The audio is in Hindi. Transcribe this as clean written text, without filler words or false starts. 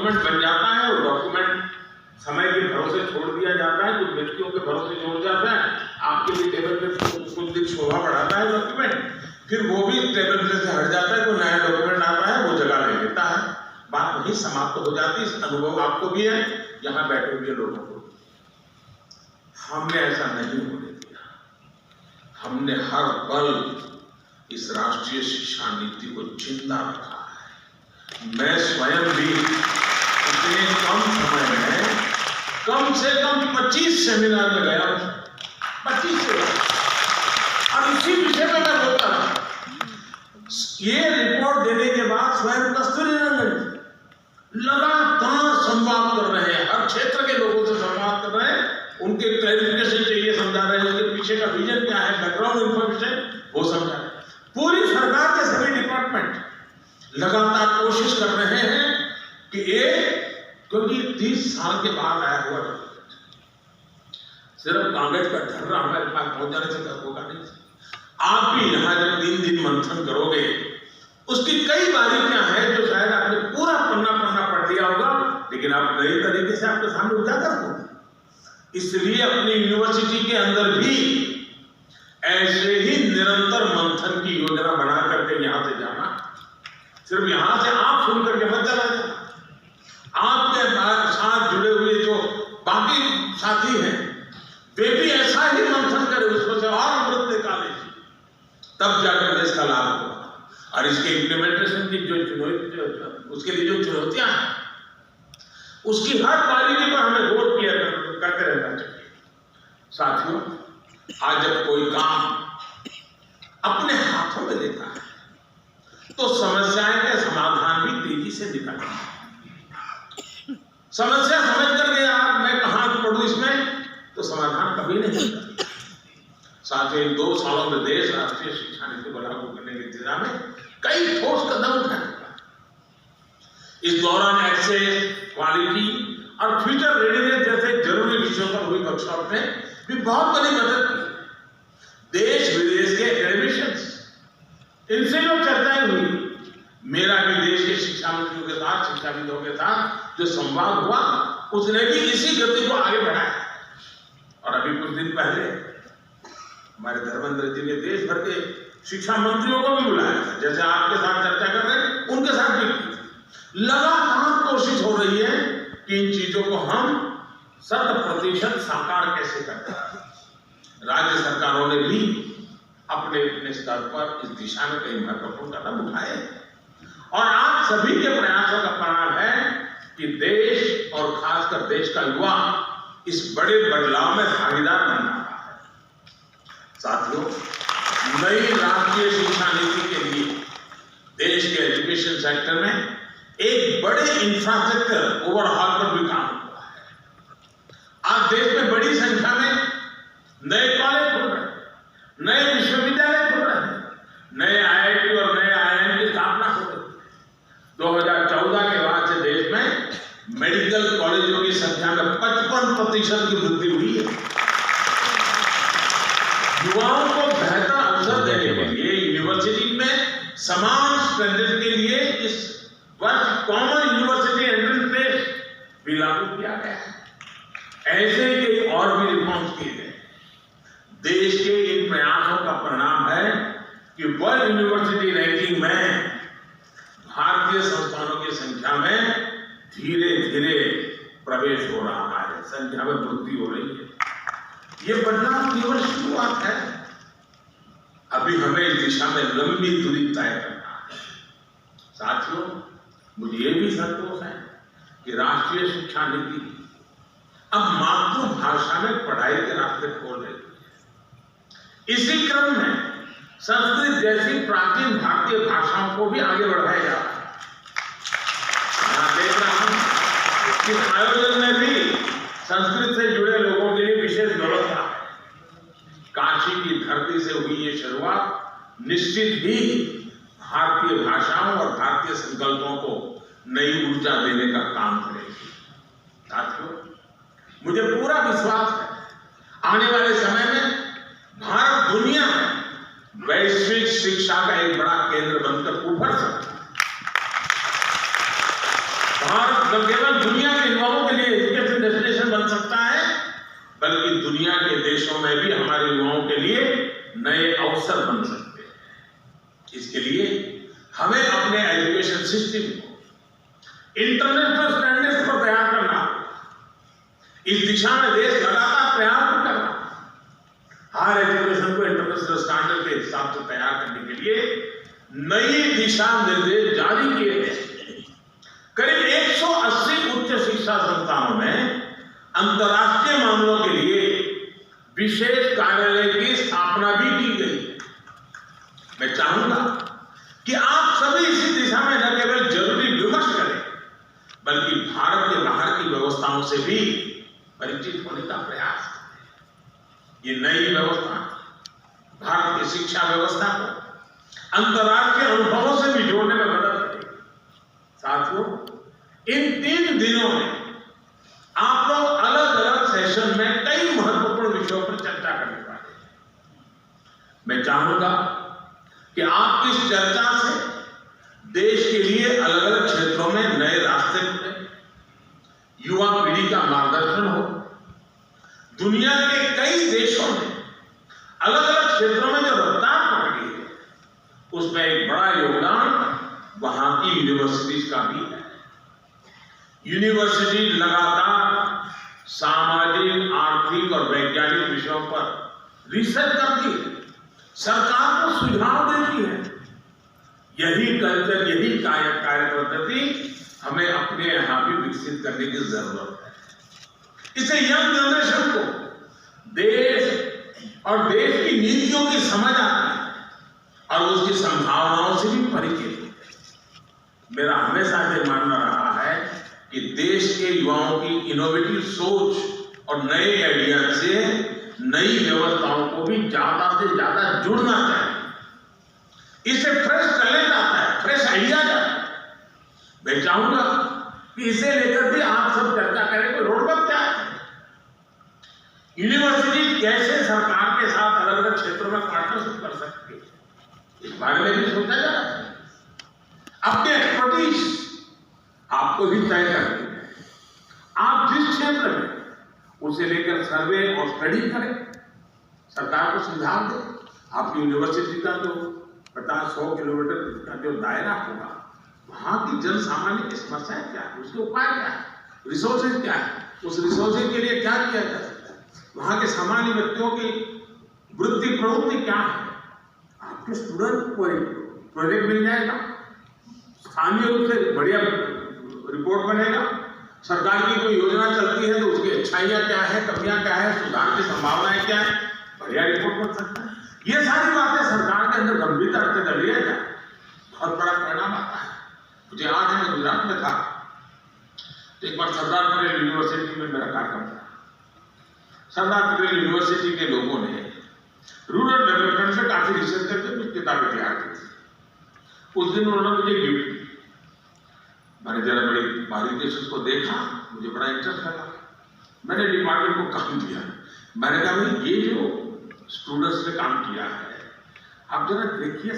डॉक्यूमेंट बन जाता है, वो डॉक्यूमेंट समय के भरोसे छोड़ दिया जाता है, कुछ व्यक्तियों के भरोसे छोड़ जाता है, आपके भी टेबल पे कुछ दिन शोभा बढ़ाता है डॉक्यूमेंट, फिर वो भी टेबल पे से हट जाता है, कोई नया डॉक्यूमेंट आता है, वो जगह ले लेता है, बात वहीं समाप्त हो जाती है। इस अनुभव आपको भी है, यहाँ बैठे हुए लोगों को। हमने ऐसा नहीं होने दिया। हमने हर पल इस राष्ट्रीय शिक्षा नीति को जिंदा रखा है। मैं स्वयं भी इतने कम समय में कम से कम 25 सेमिनार में गया हूं, 25 सेमिनार, और इसी विषय पर मैं बोलता था। ये रिपोर्ट देने के बाद स्वयं कस्तूरीरंगन लगातार संवाद कर रहे हैं, हर क्षेत्र के लोगों से संवाद कर रहे हैं, उनके क्लैरिफिकेशन चाहिए, समझा रहे हैं, उनके पीछे का विजन क्या है, बैकग्राउंड इंफॉर्मेशन वो समझा रहे हैं। पूरी सरकार के सभी डिपार्टमेंट लगातार कोशिश कर रहे हैं कि क्योंकि 30 साल के बाद आया हुआ सिर्फ कागज का ढर्रा हमारे पास पहुंच जाने से होगा नहीं। आप भी यहाँ जब 3 दिन मंथन करोगे, उसकी कई बारीकियां हैं जो शायद आपने पूरा पन्ना पढ़ लिया होगा, लेकिन आप नए तरीके से आपके सामने उजागर होंगे। इसलिए अपनी यूनिवर्सिटी के अंदर भी ऐसे ही निरंतर मंथन की योजना बना करके यहां से जाना, सिर्फ यहां से आप सुन करके मत चला जाना, आपके साथ जुड़े हुए जो बाकी साथी हैं वे भी ऐसा ही मंथन करें, उसमें से और अमृत निकाले, तब जाकर देश का लाभ होगा। और इसके इम्प्लीमेंटेशन की जो उसके लिए जो चुनौतियां हैं, उसकी हर बारीकी पर हमें गौर किया करते रहना चाहिए। साथियों, आज जब कोई काम अपने हाथों में लेता है तो समस्याएं के समाधान भी तेजी से निकलते हैं। समस्या समझ करके यार मैं कहां पढ़ूं इसमें, तो समाधान कभी नहीं होता। साथ ही 2 सालों में देश राष्ट्रीय शिक्षा नीति को लागू करने की दिशा में कई ठोस कदम उठाए। इस दौरान एक्सेस, क्वालिटी और फ्यूचर रेडीनेस जैसे जरूरी विषयों पर हुई वर्कशॉप में भी बहुत बड़ी मदद की। देश विदेश के एकेडमिशियंस, इनसे जो चर्चाएं हुई, मेरा भी देश के शिक्षा मंत्रियों के साथ, शिक्षाविदों के साथ जो संवाद हुआ, उसने भी इसी गति को आगे बढ़ाया। और अभी कुछ दिन पहले हमारे धर्मेंद्र जी ने देश भर के शिक्षा मंत्रियों को भी बुलाया था, जैसे आपके साथ चर्चा कर रहे हैं, उनके साथ भी की। लगातार कोशिश हो रही है कि इन चीजों को हम 100% साकार कैसे करते हैं। राज्य सरकारों ने भी अपने अपने स्तर पर इस दिशा में कई महत्वपूर्ण कदम उठाए, और आज सभी के प्रयासों का परिणाम है कि देश और खासकर देश का युवा इस बड़े बदलाव में भागीदार बन रहा है। साथियों, नई राष्ट्रीय शिक्षा नीति के लिए देश के एजुकेशन सेक्टर में एक बड़े इंफ्रास्ट्रक्चर ओवरहॉल पर भी काम हुआ है। आज देश में बड़ी संख्या में नए कॉलेज खुल रहे हैं, नए विश्वविद्यालय खुल रहे हैं, नए IIT और नए IIM की स्थापना हो रही है। 2014 के बाद से देश में मेडिकल कॉलेजों की संख्या में 55% की वृद्धि हुई है। युवाओं को बेहतर अवसर देने के लिए यूनिवर्सिटी में समान स्टैंडर्ड के लिए इस वर्ष कॉमन यूनिवर्सिटी एंट्रेंस टेस्ट भी लागू किया गया है। ऐसे कई और भी रिफॉर्म्स किए गए। देश के इन प्रयासों का परिणाम है कि वर्ल्ड यूनिवर्सिटी रैंकिंग में भारतीय संस्थानों की संख्या में धीरे धीरे प्रवेश हो रहा है, संख्या में वृद्धि हो रही है। ये बदलाव केवल शुरुआत है, अभी हमें इस दिशा में लंबी दूरी तय करना है। साथियों, मुझे ये भी संतोष है कि राष्ट्रीय शिक्षा नीति अब मातृभाषा में पढ़ाई के रास्ते खोल रही है। इसी क्रम में संस्कृत जैसी प्राचीन भारतीय भाषाओं को भी आगे बढ़ाया जा रहा है। देख रहा हूं कि आयोजन में भी संस्कृत से जुड़े लोगों के लिए विशेष व्यवस्था है। काशी की धरती से हुई ये शुरुआत निश्चित ही भारतीय भाषाओं और भारतीय संकल्पों को नई ऊर्जा देने का काम करेगी। साथियों, मुझे पूरा विश्वास है आने वाले समय में भारत दुनिया में वैश्विक शिक्षा का एक बड़ा केंद्र बनकर उभर सकता है। भारत न केवल दुनिया के युवाओं के लिए एजुकेशन डेस्टिनेशन बन सकता है, बल्कि दुनिया के देशों में भी हमारे युवाओं के लिए नए अवसर बन सकते हैं। इसके लिए हमें अपने एजुकेशन सिस्टम को इंटरनेशनल स्टैंडर्ड्स पर तैयार करना, इस दिशा में देश लगातार प्रयास करना, हर एजुकेशन को इंटरनेशनल स्टैंडर्ड के हिसाब से तैयार करने के लिए नई दिशा निर्देश जारी किए गए। करीब 180 उच्च शिक्षा संस्थानों में अंतर्राष्ट्रीय मामलों के लिए विशेष कार्यालय की स्थापना भी की गई। मैं चाहूंगा कि आप सभी इसी दिशा में न केवल जरूरी विमर्श करें, बल्कि भारत के बाहर की व्यवस्थाओं से भी परिचित होने का प्रयास करें। ये नई व्यवस्था भारत की शिक्षा व्यवस्था को अंतर्राष्ट्रीय अनुभवों से भी जोड़ने में मदद करेगी। साथियों, इन 3 दिनों में आप लोग अलग अलग सेशन में कई महत्वपूर्ण विषयों पर चर्चा करने वाले हैं। मैं चाहूंगा कि आपकी इस चर्चा से देश के लिए अलग अलग क्षेत्रों में नए रास्ते खुले, युवा पीढ़ी का मार्गदर्शन हो। दुनिया के कई देशों में अलग अलग क्षेत्रों में जो रफ्तार पकड़ी है, उसमें एक बड़ा योगदान वहां की यूनिवर्सिटीज का भी है। यूनिवर्सिटी लगातार सामाजिक, आर्थिक और वैज्ञानिक विषयों पर रिसर्च करती है, सरकार को सुझाव देती है। यही कल्चर, यही कार्य पद्धति हमें अपने यहां भी विकसित करने की जरूरत है। इसे यंग जनरेशन को देश और देश की नीतियों की समझ आती है और उसकी संभावनाओं से भी परिचित होते हैं। मेरा हमेशा ये मानना रहा है कि देश के युवाओं की इनोवेटिव सोच और नए आइडिया से नई व्यवस्थाओं को भी ज्यादा से ज्यादा जुड़ना चाहिए। इससे फ्रेश टैलेंट आता है, फ्रेश आइडिया आता है। मैं चाहूंगा कि इसे लेकर भी आप सब चर्चा करें कि रोडमैप क्या है, यूनिवर्सिटी कैसे सरकार के साथ अलग अलग क्षेत्रों में पार्टनरशिप कर सकती है, इस बारे में भी सोचा जा रहा है। अपने एक्सपर्टीज आपको भी तय करनी है। आप जिस क्षेत्र में उसे लेकर सर्वे और स्टडी करें, सरकार को सुझाव दें। आपकी यूनिवर्सिटी का जो 50-100 किलोमीटर का जो दायरा होगा, वहां की जन सामान्य की समस्या क्या है, उसके उपाय क्या है, रिसोर्सेज क्या है, उस रिसोर्सेज के लिए क्या किया जा सकता है, वहां के सामान्य व्यक्तियों की वृत्ति प्रवृत्ति क्या है। आपके स्टूडेंट को प्रोजेक्ट मिल जाएगा, स्थानीय रूप से बढ़िया रिपोर्ट बनेगा। सरकार की कोई योजना चलती है तो उसकी अच्छाइयां क्या है, कमियां क्या है, सुधार की संभावनाएं क्या है, बढ़िया रिपोर्ट बन सकता है। ये सारी बातें सरकार के अंदर गंभीरता से कर लिया जाए, बहुत बड़ा परिणाम आता है। मुझे याद है, मैं गुजरात में था तो एक बार सरदार पटेल यूनिवर्सिटी में मेरा कार्यक्रम था। सरदार पटेल यूनिवर्सिटी के लोगों ने रूरल डेवलपमेंट में काफी रिसर्च करके कुछ किताबें तैयार की थी। उस दिन उन्होंने मुझे गिफ्ट दी। मैंने जरा बड़ी बारीकी से उसको देखा, मुझे बड़ा इंटरेस्ट लगा। मैंने डिपार्टमेंट को काम दिया। मैंने कहा भाई, ये जो स्टूडेंट्स ने काम किया है, आप जरा देखिए